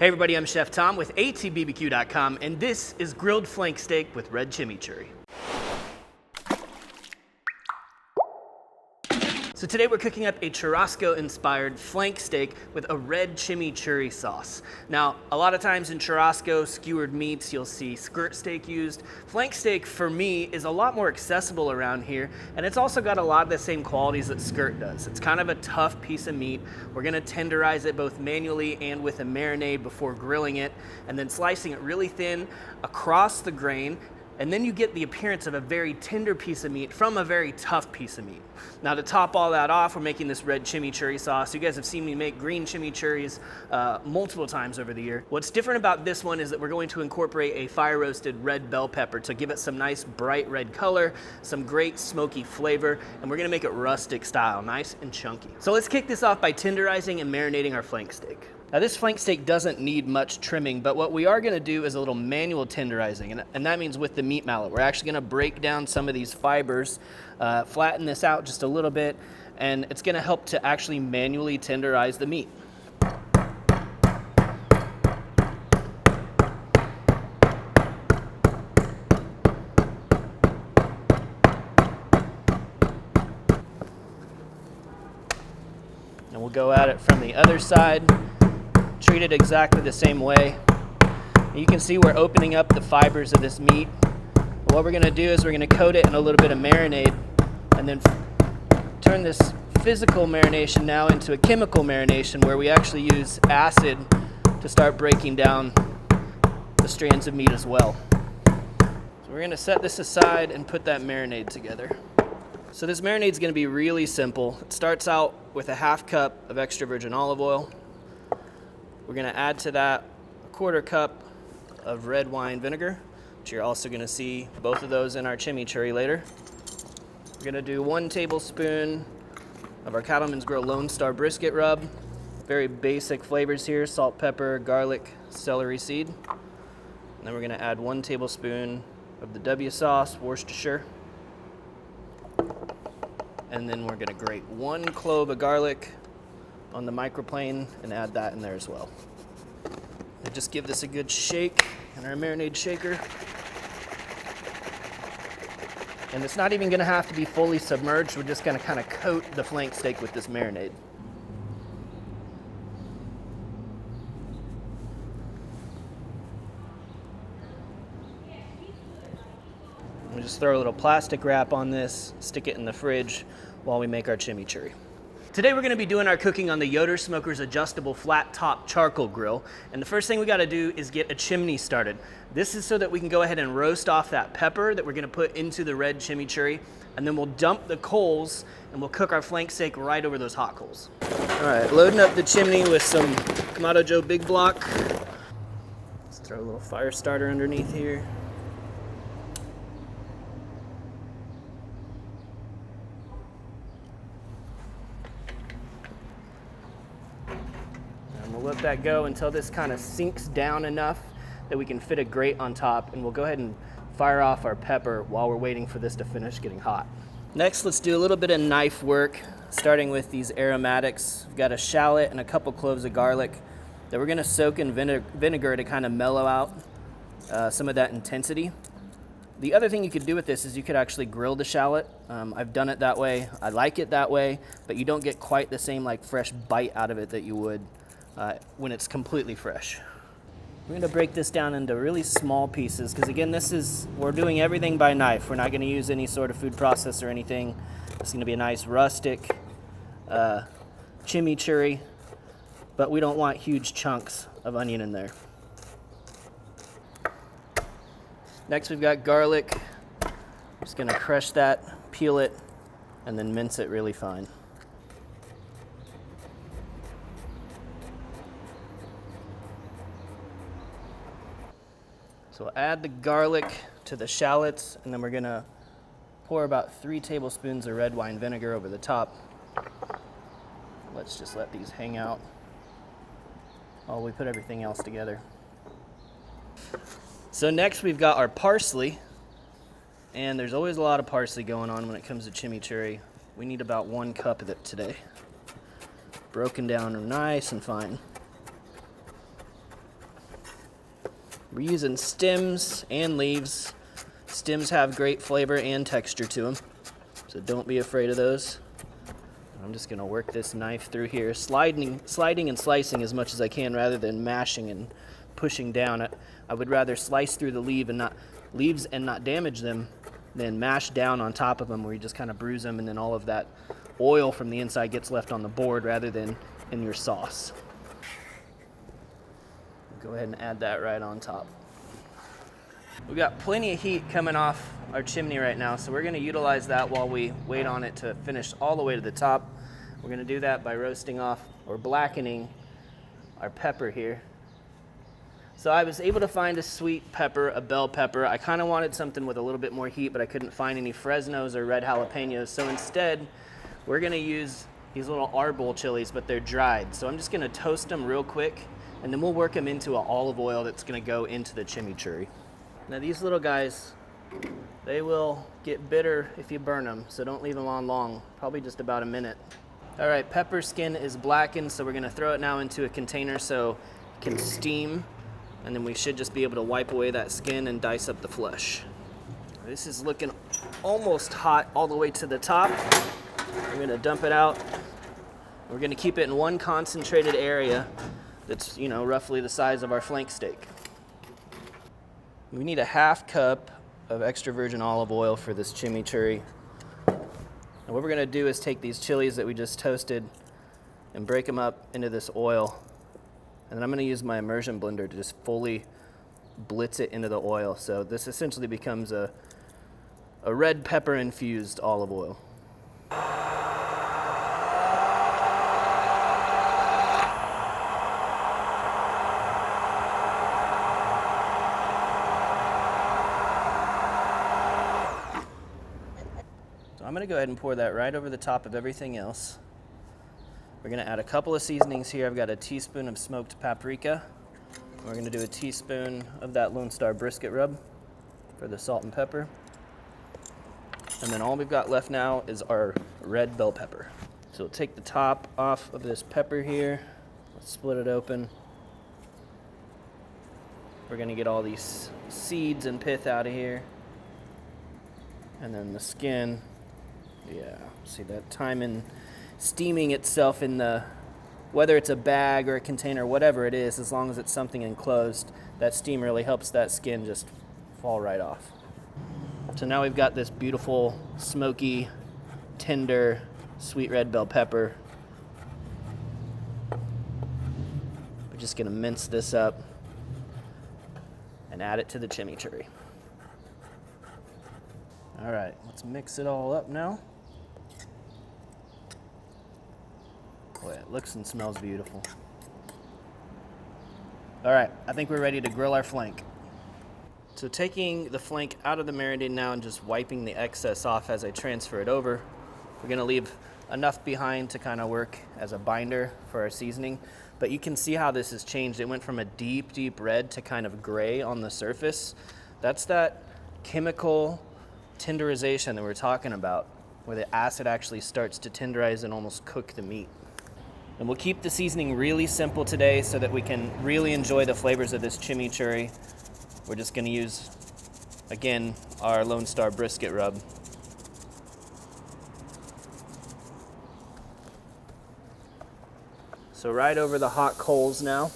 Hey everybody, I'm Chef Tom with atbbq.com, and this is grilled flank steak with red chimichurri. So today we're cooking up a churrasco-inspired flank steak with a red chimichurri sauce. Now, a lot of times in churrasco, skewered meats, you'll see skirt steak used. Flank steak, for me, is a lot more accessible around here, and it's also got a lot of the same qualities that skirt does. It's kind of a tough piece of meat. We're gonna tenderize it both manually and with a marinade before grilling it, and then slicing it really thin across the grain, and then you get the appearance of a very tender piece of meat from a very tough piece of meat. Now to top all that off, we're making this red chimichurri sauce. You guys have seen me make green chimichurris multiple times over the year. What's different about this one is that we're going to incorporate a fire roasted red bell pepper to give it some nice bright red color, some great smoky flavor, and we're gonna make it rustic style, nice and chunky. So let's kick this off by tenderizing and marinating our flank steak. Now this flank steak doesn't need much trimming, but what we are gonna do is a little manual tenderizing, and that means with the meat mallet. We're actually gonna break down some of these fibers, flatten this out just a little bit, and it's gonna help to actually manually tenderize the meat. And we'll go at it from the other side. Treat it exactly the same way. You can see we're opening up the fibers of this meat. What we're gonna do is we're gonna coat it in a little bit of marinade and then turn this physical marination now into a chemical marination where we actually use acid to start breaking down the strands of meat as well. So we're gonna set this aside and put that marinade together. So this marinade is gonna be really simple. It starts out with a half cup of extra virgin olive oil. We're gonna add to that a quarter cup of red wine vinegar, which you're also gonna see both of those in our chimichurri later. We're gonna do 1 tablespoon of our Cattleman's Grill Lone Star brisket rub. Very basic flavors here, salt, pepper, garlic, celery seed. And then we're gonna add 1 tablespoon of the W sauce, Worcestershire. And then we're gonna grate 1 clove of garlic on the microplane and add that in there as well. And just give this a good shake in our marinade shaker. And it's not even gonna have to be fully submerged. We're just gonna kind of coat the flank steak with this marinade. We just throw a little plastic wrap on this, stick it in the fridge while we make our chimichurri. Today we're gonna be doing our cooking on the Yoder Smoker's adjustable flat top charcoal grill. And the first thing we gotta do is get a chimney started. This is so that we can go ahead and roast off that pepper that we're gonna put into the red chimichurri, and then we'll dump the coals and we'll cook our flank steak right over those hot coals. All right, loading up the chimney with some Kamado Joe Big Block. Let's throw a little fire starter underneath here. We'll let that go until this kind of sinks down enough that we can fit a grate on top, and we'll go ahead and fire off our pepper while we're waiting for this to finish getting hot. Next, let's do a little bit of knife work, starting with these aromatics. We've got a shallot and a couple cloves of garlic that we're gonna soak in vinegar to kind of mellow out some of that intensity. The other thing you could do with this is you could actually grill the shallot. I've done it that way. I like it that way, but you don't get quite the same like fresh bite out of it that you would when it's completely fresh. We're gonna break this down into really small pieces because again, we're doing everything by knife. We're not gonna use any sort of food processor or anything. It's gonna be a nice rustic chimichurri, but we don't want huge chunks of onion in there. Next, we've got garlic. Just gonna crush that, peel it, and then mince it really fine. So we'll add the garlic to the shallots, and then we're gonna pour about 3 tablespoons of red wine vinegar over the top. Let's just let these hang out while we put everything else together. So next we've got our parsley, and there's always a lot of parsley going on when it comes to chimichurri. We need about 1 cup of it today, broken down nice and fine. We're using stems and leaves. Stems have great flavor and texture to them, so don't be afraid of those. I'm just gonna work this knife through here, sliding and slicing as much as I can rather than mashing and pushing down it. I would rather slice through the leaves and not damage them than mash down on top of them where you just kind of bruise them and then all of that oil from the inside gets left on the board rather than in your sauce. Go ahead and add that right on top. We've got plenty of heat coming off our chimney right now, so we're gonna utilize that while we wait on it to finish all the way to the top. We're gonna do that by roasting off or blackening our pepper here. So I was able to find a sweet pepper, a bell pepper. I kind of wanted something with a little bit more heat, but I couldn't find any Fresnos or red jalapenos. So instead, we're gonna use these little arbol chilies, but they're dried. So I'm just gonna toast them real quick, and then we'll work them into an olive oil that's gonna go into the chimichurri. Now these little guys, they will get bitter if you burn them, so don't leave them on long, probably just about a minute. All right, pepper skin is blackened, so we're gonna throw it now into a container so it can steam, and then we should just be able to wipe away that skin and dice up the flesh. This is looking almost hot all the way to the top. We're gonna dump it out. We're gonna keep it in one concentrated area that's, roughly the size of our flank steak. We need a half cup of extra virgin olive oil for this chimichurri. And what we're gonna do is take these chilies that we just toasted and break them up into this oil. And then I'm gonna use my immersion blender to just fully blitz it into the oil. So this essentially becomes a red pepper infused olive oil. I'm gonna go ahead and pour that right over the top of everything else. We're gonna add a couple of seasonings here. I've got a teaspoon of smoked paprika. We're gonna do a teaspoon of that Lone Star brisket rub for the salt and pepper. And then all we've got left now is our red bell pepper. So we'll take the top off of this pepper here. Let's split it open. We're gonna get all these seeds and pith out of here. And then the skin. Yeah, see that time in steaming itself in whether it's a bag or a container, whatever it is, as long as it's something enclosed, that steam really helps that skin just fall right off. So now we've got this beautiful, smoky, tender, sweet red bell pepper. We're just gonna mince this up and add it to the chimichurri. All right, let's mix it all up now. Boy, it looks and smells beautiful. All right, I think we're ready to grill our flank. So taking the flank out of the marinade now and just wiping the excess off as I transfer it over, we're gonna leave enough behind to kind of work as a binder for our seasoning. But you can see how this has changed. It went from a deep, deep red to kind of gray on the surface. That's that chemical tenderization that we're talking about, where the acid actually starts to tenderize and almost cook the meat. And we'll keep the seasoning really simple today so that we can really enjoy the flavors of this chimichurri. We're just gonna use, again, our Lone Star brisket rub. So right over the hot coals now.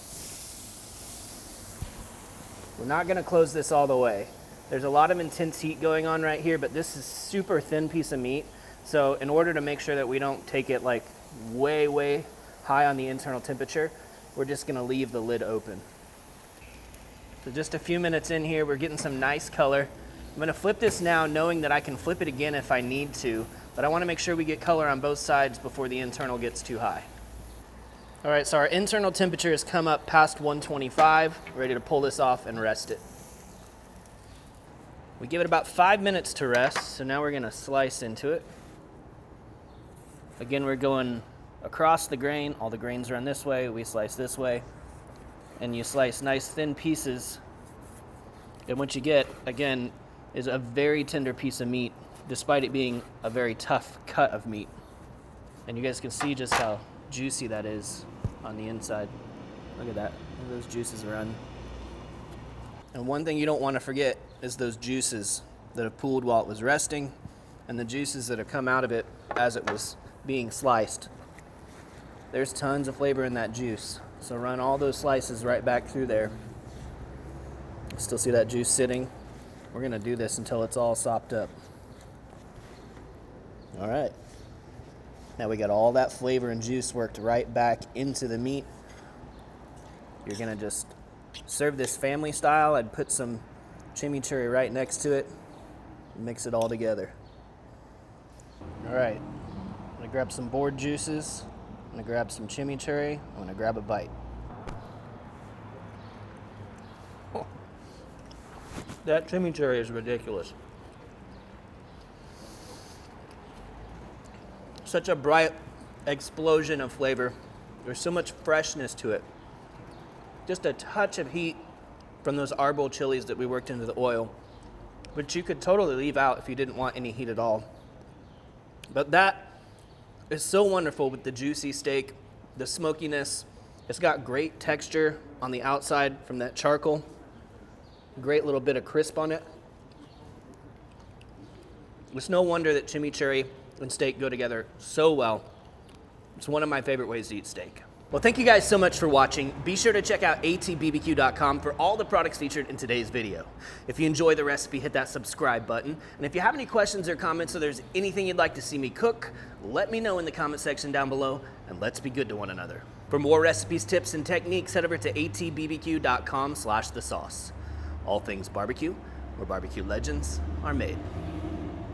We're not gonna close this all the way. There's a lot of intense heat going on right here, but this is super thin piece of meat. So in order to make sure that we don't take it like way, way high on the internal temperature, we're just gonna leave the lid open. So just a few minutes in here, we're getting some nice color. I'm gonna flip this now knowing that I can flip it again if I need to, but I wanna make sure we get color on both sides before the internal gets too high. All right, so our internal temperature has come up past 125. We're ready to pull this off and rest it. We give it about 5 minutes to rest, so now we're gonna slice into it. Again, we're going across the grain. All the grains run this way, we slice this way. And you slice nice thin pieces. And what you get, again, is a very tender piece of meat, despite it being a very tough cut of meat. And you guys can see just how juicy that is on the inside. Look at that, look at those juices run. And one thing you don't want to forget is those juices that have pooled while it was resting and the juices that have come out of it as it was being sliced. There's tons of flavor in that juice. So run all those slices right back through there. Still see that juice sitting? We're gonna do this until it's all sopped up. All right. Now we got all that flavor and juice worked right back into the meat. You're gonna just serve this family style. I'd put some chimichurri right next to it. Mix it all together. All right, I'm gonna grab some board juices. I'm gonna grab some chimichurri. I'm gonna grab a bite. Oh. That chimichurri is ridiculous. Such a bright explosion of flavor. There's so much freshness to it. Just a touch of heat from those arbol chilies that we worked into the oil, which you could totally leave out if you didn't want any heat at all. But that is so wonderful with the juicy steak, the smokiness. It's got great texture on the outside from that charcoal. Great little bit of crisp on it. It's no wonder that chimichurri and steak go together so well. It's one of my favorite ways to eat steak. Well, thank you guys so much for watching. Be sure to check out atbbq.com for all the products featured in today's video. If you enjoy the recipe, hit that subscribe button. And if you have any questions or comments or there's anything you'd like to see me cook, let me know in the comment section down below, and let's be good to one another. For more recipes, tips, and techniques, head over to atbbq.com/thesauce. All things barbecue, where barbecue legends are made.